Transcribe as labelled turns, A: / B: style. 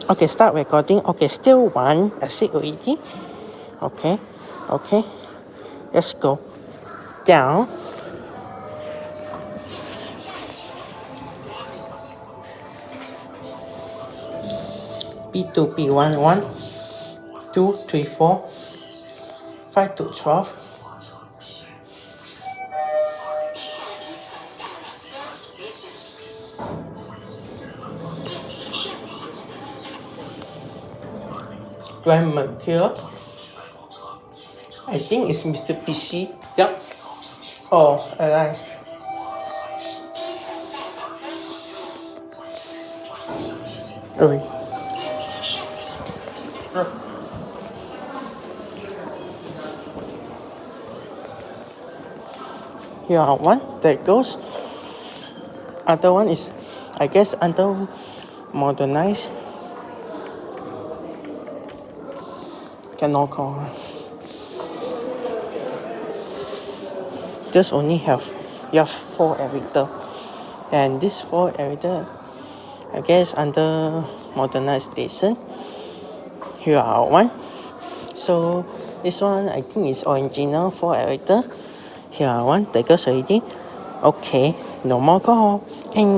A: Okay, start recording. Okay, still one. Exit already. Okay, okay. Let's go. Down. B2, B1, 1, 2, 3, 4, 5 to 12. Grand Mercure. I think it's Mitsubishi. Yep. Oh, alright. Oi. Here are one. There it goes. Other one is, I guess, under modernized. Cannot call. Just only have 4 editor, and this 4 editor, I guess, under modernized station. Here are one. So this one I think is original 4 editor. Here are one. That goes already. Okay, no more call. And